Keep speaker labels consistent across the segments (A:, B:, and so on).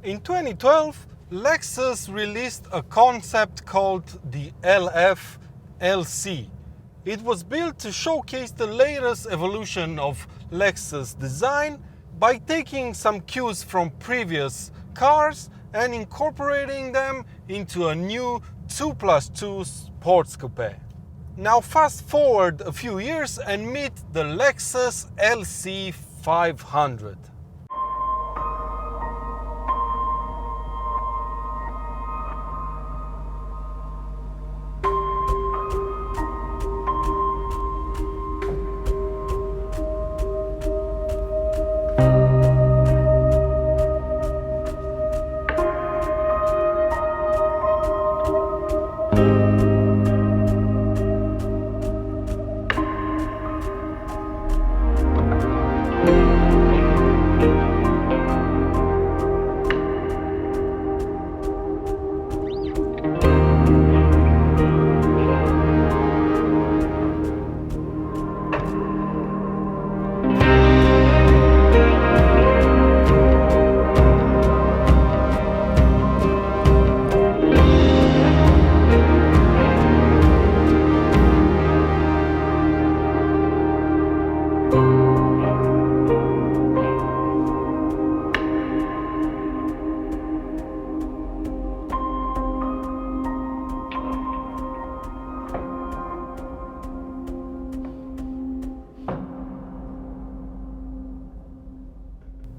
A: In 2012, Lexus released a concept called the LC. It was built to showcase the latest evolution of Lexus design by taking some cues from previous cars and incorporating them into a new 2+2 sports coupe. Now fast forward a few years and meet the Lexus LC 500.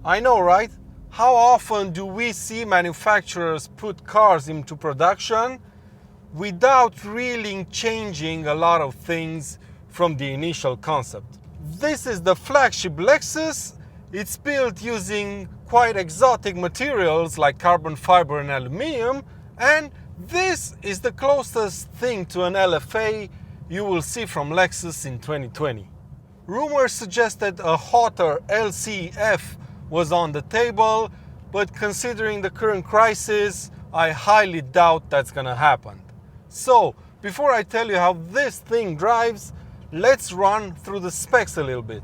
A: I know, right? How often do we see manufacturers put cars into production without really changing a lot of things from the initial concept? This is the flagship Lexus. It's built using quite exotic materials like carbon fiber and aluminum, and this is the closest thing to an LFA you will see from Lexus in 2020. Rumors suggested a hotter LCF was on the table, but considering the current crisis, I highly doubt that's gonna happen. So, before I tell you how this thing drives, let's run through the specs a little bit.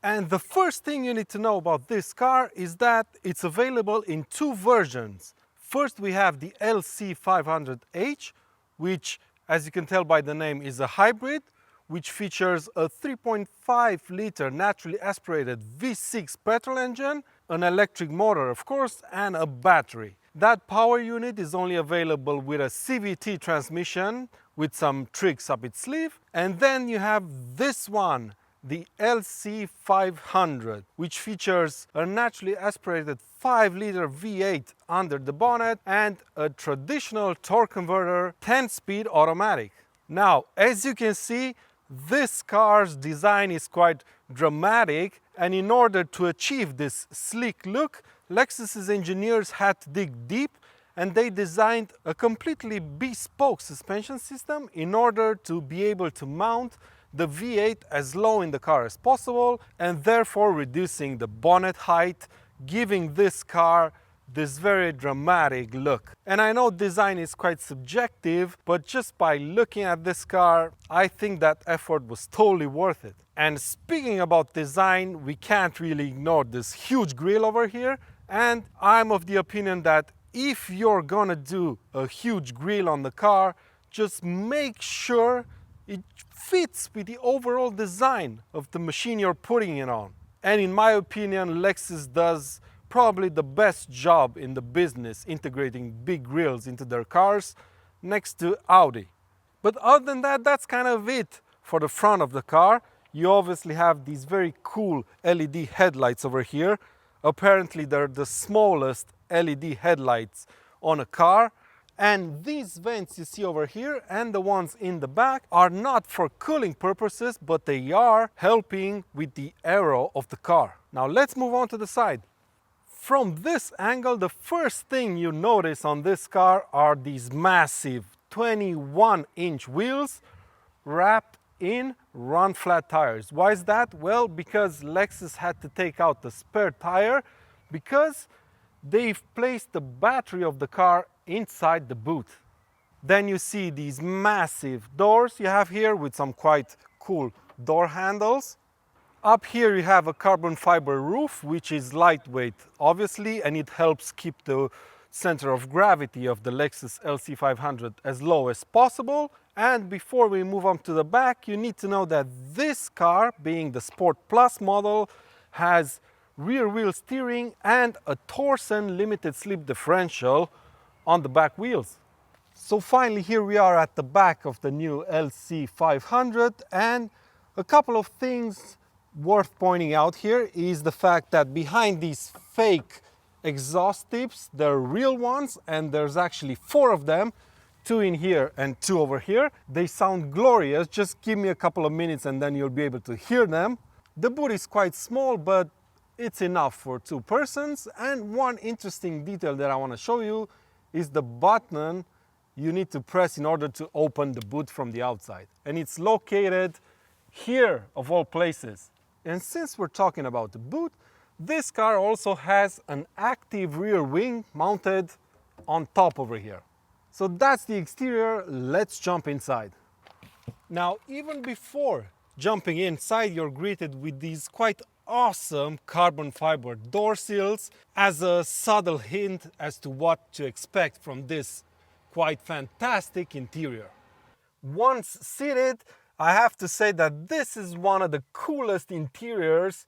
A: And the first thing you need to know about this car is that it's available in two versions. First, we have the LC500H, which, as you can tell by the name, is a hybrid, which features a 3.5-liter naturally aspirated V6 petrol engine, an electric motor of course, and a battery. That power unit is only available with a CVT transmission with some tricks up its sleeve. And then you have this one, the LC500, which features a naturally aspirated 5-liter V8 under the bonnet and a traditional torque converter 10-speed automatic. Now, as you can see, this car's design is quite dramatic, and in order to achieve this sleek look, Lexus's engineers had to dig deep, and they designed a completely bespoke suspension system in order to be able to mount the V8 as low in the car as possible, and therefore reducing the bonnet height, giving this car this very dramatic look. And I know design is quite subjective, but just by looking at this car, I think that effort was totally worth it. And speaking about design, we can't really ignore this huge grille over here. And I'm of the opinion that if you're gonna do a huge grille on the car, just make sure it fits with the overall design of the machine you're putting it on. And in my opinion, Lexus does probably the best job in the business integrating big grills into their cars, next to Audi. But other than that, that's kind of it for the front of the car. You obviously have these very cool LED headlights over here. Apparently they're the smallest LED headlights on a car. And these vents you see over here and the ones in the back are not for cooling purposes, but they are helping with the aero of the car. Now let's move on to the side. From this angle, the first thing you notice on this car are these massive 21-inch wheels wrapped in run flat tires. Why is that? Well, because Lexus had to take out the spare tire because they've placed the battery of the car inside the boot. Then you see these massive doors you have here with some quite cool door handles. Up here you have a carbon fiber roof, which is lightweight, obviously, and it helps keep the center of gravity of the Lexus LC 500 as low as possible. And before we move on to the back, you need to know that this car, being the Sport Plus model, has rear wheel steering and a Torsen limited slip differential on the back wheels. So finally, here we are at the back of the new LC 500, and a couple of things worth pointing out here is the fact that behind these fake exhaust tips, they're real ones, and there's actually 4 of them, 2 in here and 2 over here. They sound glorious. Just give me a couple of minutes and then you'll be able to hear them. The boot is quite small, but it's enough for 2 persons. And one interesting detail that I want to show you is the button you need to press in order to open the boot from the outside. And it's located here, of all places. And since we're talking about the boot, this car also has an active rear wing mounted on top over here. So that's the exterior. Let's jump inside. Now, even before jumping inside, you're greeted with these quite awesome carbon fiber door sills as a subtle hint as to what to expect from this quite fantastic interior. Once seated, I have to say that this is one of the coolest interiors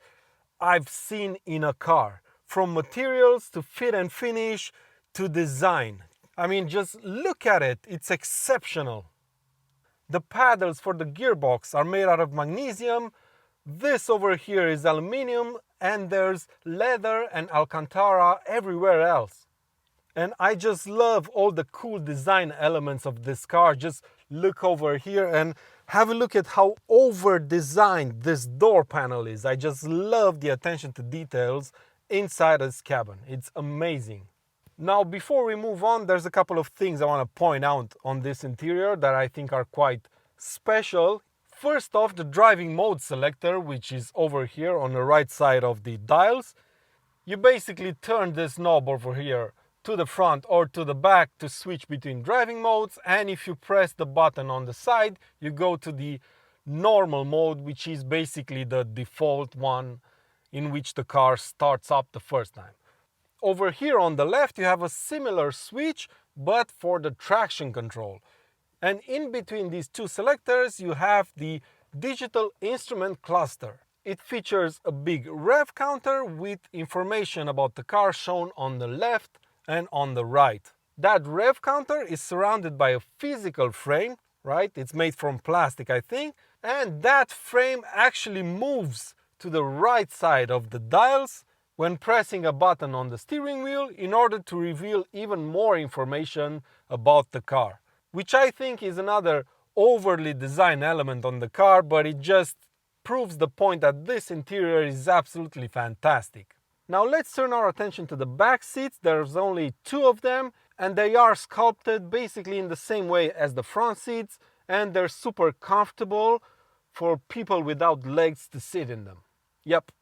A: I've seen in a car. From materials to fit and finish to design. I mean, just look at it, it's exceptional. The paddles for the gearbox are made out of magnesium. This over here is aluminum, and there's leather and Alcantara everywhere else. And I just love all the cool design elements of this car. Just look over here and have a look at how over-designed this door panel is. I just love the attention to details inside this cabin. It's amazing. Now, before we move on, there's a couple of things I want to point out on this interior that I think are quite special. First off, the driving mode selector, which is over here on the right side of the dials. You basically turn this knob over here to the front or to the back to switch between driving modes, and if you press the button on the side, you go to the normal mode, which is basically the default one in which the car starts up the first time. Over here on the left, you have a similar switch, but for the traction control. And in between these 2 selectors, you have the digital instrument cluster. It features a big rev counter with information about the car shown on the left and on the right. That rev counter is surrounded by a physical frame, right? It's made from plastic, I think. And that frame actually moves to the right side of the dials when pressing a button on the steering wheel in order to reveal even more information about the car, which I think is another overly designed element on the car, but it just proves the point that this interior is absolutely fantastic. Now let's turn our attention to the back seats. There's only 2 of them, and they are sculpted basically in the same way as the front seats, and they're super comfortable for people without legs to sit in them. Yep.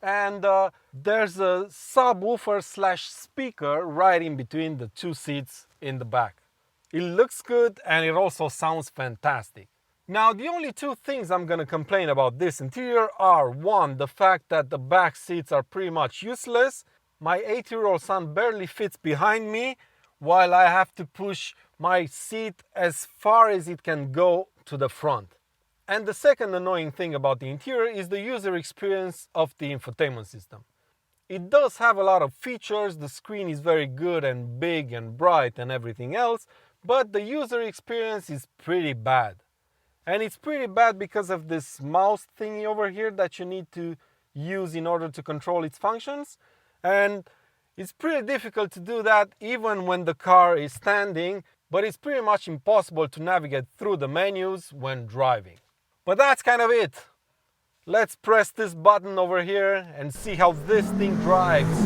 A: And there's a subwoofer / speaker right in between the 2 seats in the back. It looks good and it also sounds fantastic. Now, the only 2 things I'm going to complain about this interior are, 1, the fact that the back seats are pretty much useless. My 8-year-old son barely fits behind me, while I have to push my seat as far as it can go to the front. And the second annoying thing about the interior is the user experience of the infotainment system. It does have a lot of features, the screen is very good and big and bright and everything else, but the user experience is pretty bad. And it's pretty bad because of this mouse thingy over here that you need to use in order to control its functions. And it's pretty difficult to do that even when the car is standing, but it's pretty much impossible to navigate through the menus when driving. But that's kind of it. Let's press this button over here and see how this thing drives.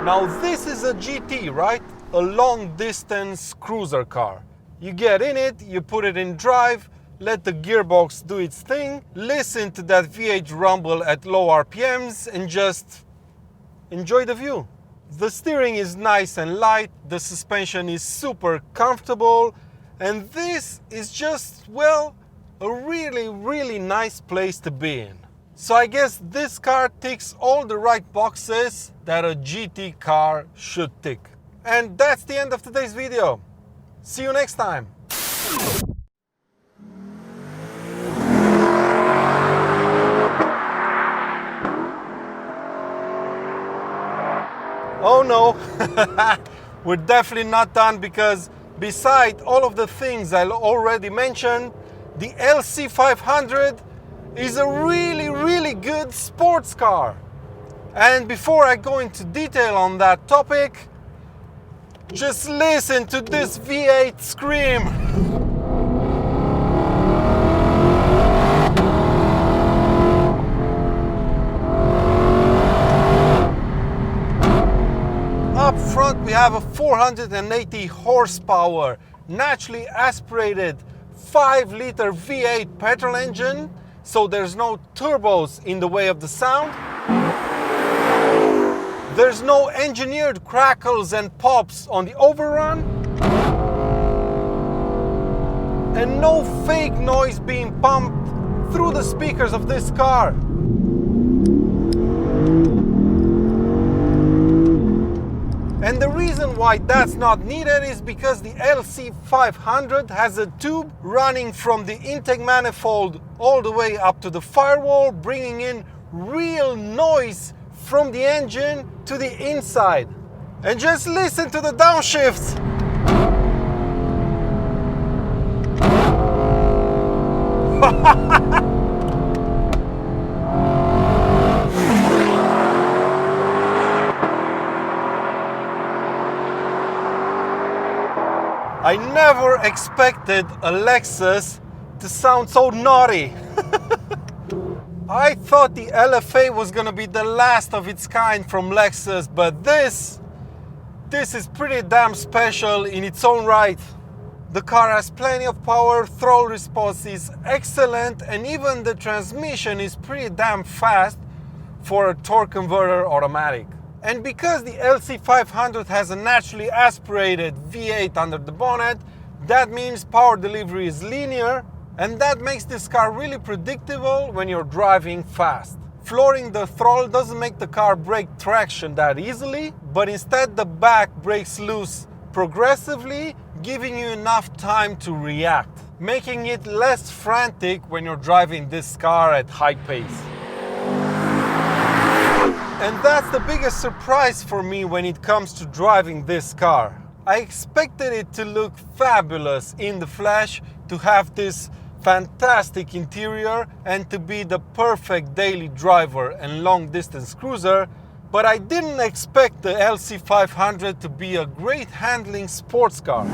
A: Now this is a GT, right? A long distance cruiser car. You get in it, you put it in drive, let the gearbox do its thing, listen to that V8 rumble at low RPMs and just enjoy the view. The steering is nice and light, the suspension is super comfortable, And this is just, well, a really nice place to be in. So I guess this car ticks all the right boxes that a GT car should tick. And that's the end of today's video. See you next time. Oh no, we're definitely not done, because beside all of the things I already mentioned, the LC500 is a really good sports car. And before I go into detail on that topic, just listen to this V8 scream. Up front we have a 480 horsepower, naturally aspirated 5-liter V8 petrol engine, so there's no turbos in the way of the sound. There's no engineered crackles and pops on the overrun. And no fake noise being pumped through the speakers of this car. And the reason why that's not needed is because the LC500 has a tube running from the intake manifold all the way up to the firewall, bringing in real noise from the engine to the inside. And just listen to the downshifts. I never expected a Lexus to sound so naughty. I thought the LFA was gonna be the last of its kind from Lexus, but this is pretty damn special in its own right. The car has plenty of power, throttle response is excellent, and even the transmission is pretty damn fast for a torque converter automatic. And because the LC500 has a naturally aspirated V8 under the bonnet, that means power delivery is linear, and that makes this car really predictable when you're driving fast. Flooring the throttle doesn't make the car break traction that easily, but instead the back breaks loose progressively, giving you enough time to react, making it less frantic when you're driving this car at high pace. And that's the biggest surprise for me when it comes to driving this car. I expected it to look fabulous in the flesh, to have this fantastic interior and to be the perfect daily driver and long distance cruiser, but I didn't expect the LC500 to be a great handling sports car.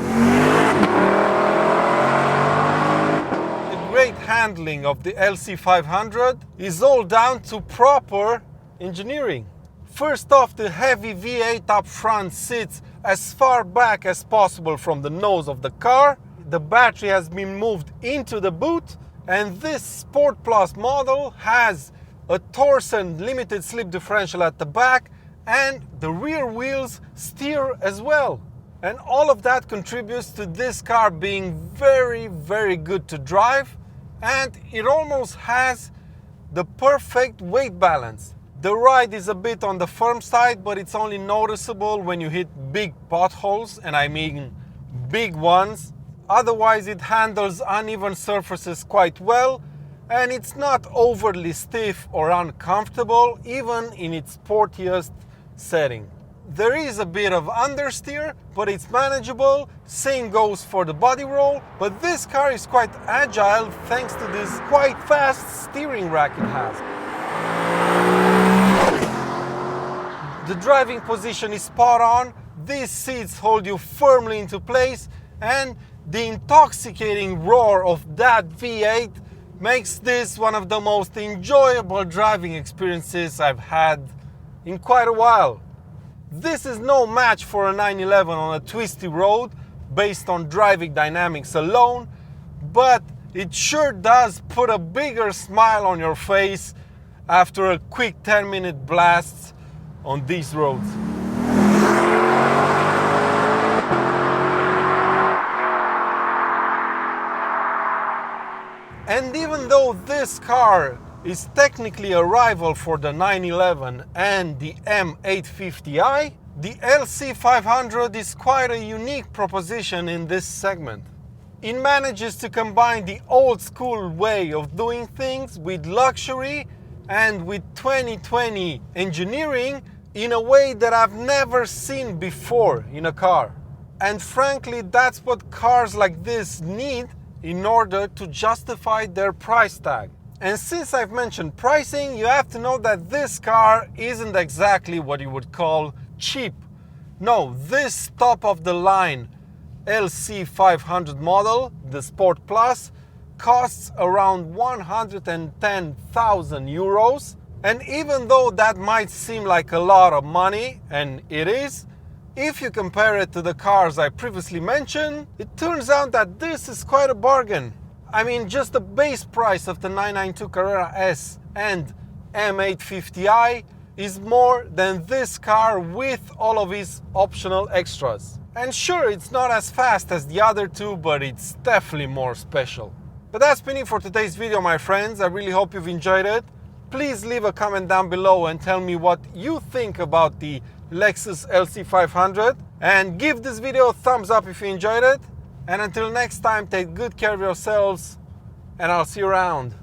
A: The great handling of the LC500 is all down to proper engineering. First off, the heavy V8 up front sits as far back as possible from the nose of the car. The battery has been moved into the boot, and this Sport Plus model has a Torsen limited slip differential at the back, and the rear wheels steer as well. And all of that contributes to this car being very good to drive, and it almost has the perfect weight balance. The ride is a bit on the firm side, but it's only noticeable when you hit big potholes, and I mean big ones. Otherwise, it handles uneven surfaces quite well, and it's not overly stiff or uncomfortable, even in its sportiest setting. There is a bit of understeer, but it's manageable. Same goes for the body roll, but this car is quite agile thanks to this quite fast steering rack it has. The driving position is spot on, these seats hold you firmly into place, and the intoxicating roar of that V8 makes this one of the most enjoyable driving experiences I've had in quite a while. This is no match for a 911 on a twisty road based on driving dynamics alone, but it sure does put a bigger smile on your face after a quick 10-minute blast on these roads. And even though this car is technically a rival for the 911 and the M850i, the LC500 is quite a unique proposition in this segment. It manages to combine the old school way of doing things with luxury and with 2020 engineering in a way that I've never seen before in a car. And frankly, that's what cars like this need in order to justify their price tag. And since I've mentioned pricing, you have to know that this car isn't exactly what you would call cheap. No, this top of the line LC500 model, the Sport Plus, costs around 110,000 euros. And even though that might seem like a lot of money, and it is, if you compare it to the cars I previously mentioned, it turns out that this is quite a bargain. I mean, just the base price of the 992 Carrera S and M850i is more than this car with all of its optional extras. And sure, it's not as fast as the other two, but it's definitely more special. But that's been it for today's video, my friends. I really hope you've enjoyed it. Please leave a comment down below and tell me what you think about the Lexus LC500. And give this video a thumbs up if you enjoyed it. And until next time, take good care of yourselves, and I'll see you around.